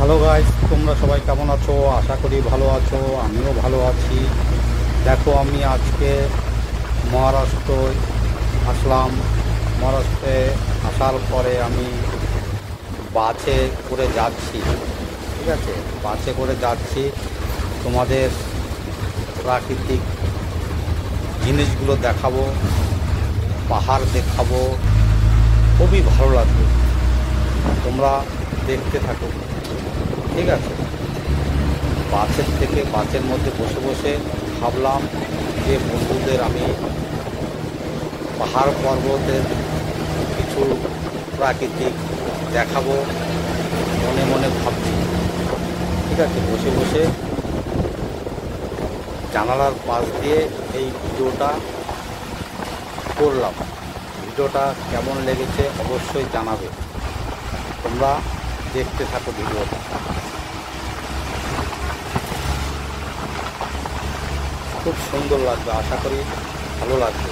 Hello guys, তোমরা সবাই কেমন আছো? আশা করি ভালো আছো। আমিও ভালো আছি। দেখো, আমি আজকে মহারাষ্ট্র আসলাম। মহারাষ্ট্রে আসার পরে আমি বাসে করে যাচ্ছি। ঠিক আছে, বাসে করে যাচ্ছি। তোমাদের প্রাকৃতিক জিনিসগুলো দেখাবো, পাহাড় দেখাবো। খুবই ভালো লাগবে, তোমরা দেখতে থাকো। ঠিক আছে, বাসের মধ্যে বসে বসে ভাবলাম যে বন্ধুদের আমি পাহাড় পর্বতের কিছু প্রাকৃতিক দেখাবো, মনে মনে ভাবছি। ঠিক আছে, বসে বসে জানালার পাশ দিয়ে এই ভিডিওটা করলাম। ভিডিওটা কেমন লেগেছে অবশ্যই জানাবে। তোমরা দেখতে থাকো ভিডিওটা। খুব সুন্দর লাগবে, আশা করি ভালো লাগবে।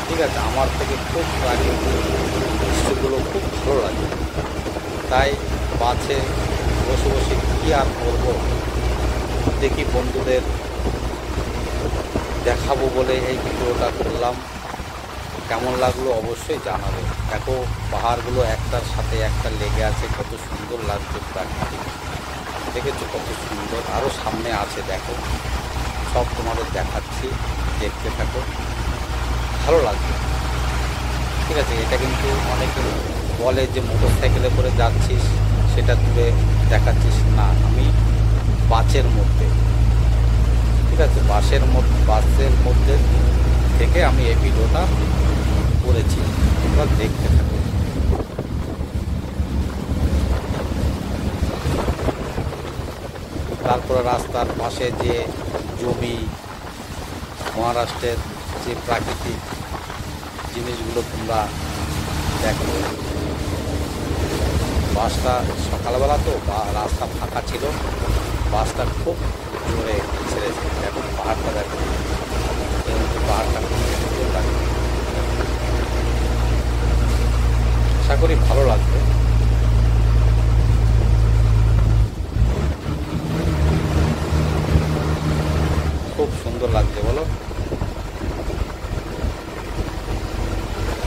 ঠিক আছে, আমার থেকে খুব প্রাকৃতিক দৃশ্যগুলো খুব ভালো লাগে, তাই বাসে বসে বসে কী আর করবো, দেখি বন্ধুদের দেখাবো বলে এই ভিডিওটা করলাম। কেমন লাগলো অবশ্যই জানাবে। দেখো, পাহাড়গুলো একটার সাথে একটা লেগে আছে, কত সুন্দর লাগছে প্রাকৃতিক। দেখেছো কত সুন্দর? আরও সামনে আছে, দেখো, সব তোমাদের দেখাচ্ছি, দেখতে থাকো, ভালো লাগবে। ঠিক আছে, এটা কিন্তু অনেকে বলে যে মোটর সাইকেলে করে যাচ্ছিস, সেটা তুলে দেখাচ্ছিস না। আমি বাসের মধ্যে, ঠিক আছে, বাসের মধ্যে থেকে আমি এই ভিডিওটা করেছি। তোমরা দেখতে থাকো। তারপরে রাস্তার পাশে যে জমি, মহারাষ্ট্রের যে প্রাকৃতিক জিনিসগুলো তোমরা দেখো। বাসটা সকালবেলা তো রাস্তা ফাঁকা ছিল, বাসটা খুব জোরে ছেড়েছে। দেখো পাহাড়টা, দেখো কিন্তু পাহাড়টা খুব সুন্দর লাগে। আশা করি ভালো লাগবে। খুব সুন্দর লাগছে, বলো,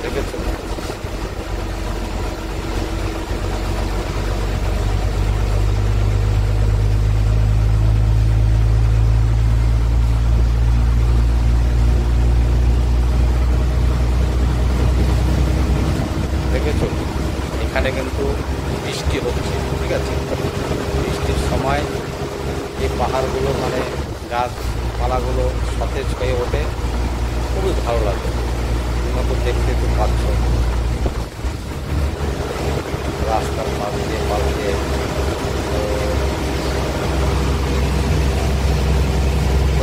দেখেছো? দেখেছো, এখানে কিন্তু বৃষ্টি হচ্ছে। ঠিক আছে, বৃষ্টির সময় এই পাহাড়গুলো মানে গাছপালাগুলো সতেজ হয়ে ওঠে, খুবই ভালো লাগে। তোমরা তো দেখতে তো পাচ্ছ, রাস্তার পাশ দিয়ে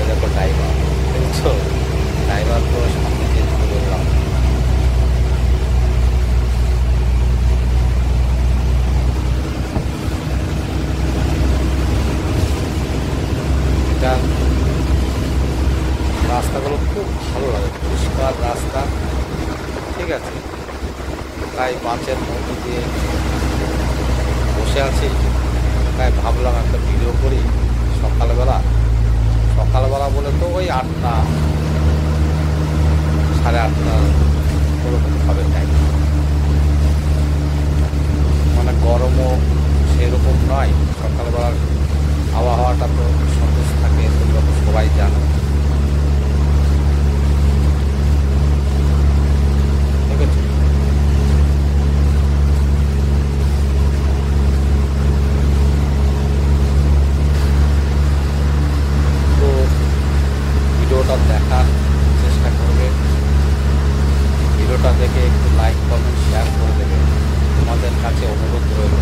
দেখো ড্রাইভার, দেখছো ড্রাইভার তো সামনে দিয়ে বললাম। এটা রাস্তাগুলো খুব ভালো লাগে, পরিষ্কার রাস্তা। ঠিক আছে, তাই বাসের মধ্যে দিয়ে বসে আছি, তাই ভাবলাম একটা ভিডিও করি। সকালবেলা বলে তো ওই 8টা, 8:30 ওরকম হবে টাইম। মানে গরমও সেরকম নয়, সকালবেলার আবহাওয়াটা তো সতেজ থাকে, তোমরা তো সবাই জানো। ঠিক আছে, তো ভিডিওটা দেখার চেষ্টা করবে। ভিডিওটা দেখে একটু লাইক, কমেন্ট, শেয়ার করে দেবে। তোমাদের কাছে অনুরোধ রইল।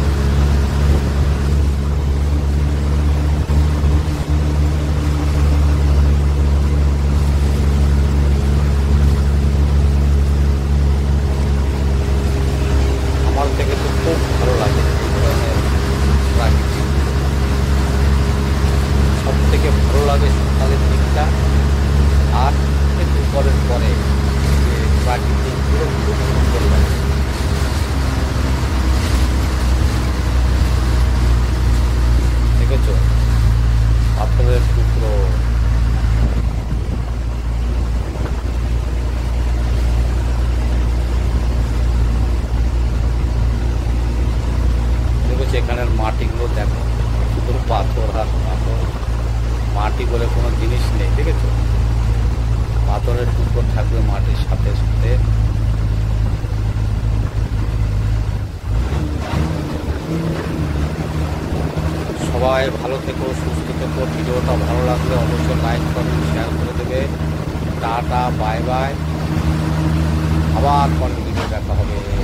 মাটি বলে কোনো জিনিস নেই, দেখেছো? পাথরের টুকরো থাকবে মাটির সাথে সাথে। সবাই ভালো থেকো, সুস্থ থেকো। ভিডিওটা ভালো লাগলে অবশ্যই লাইক কমেন্ট শেয়ার করে দেবে। Tata, bye bye. আবার পরের ভিডিও দেখা হবে।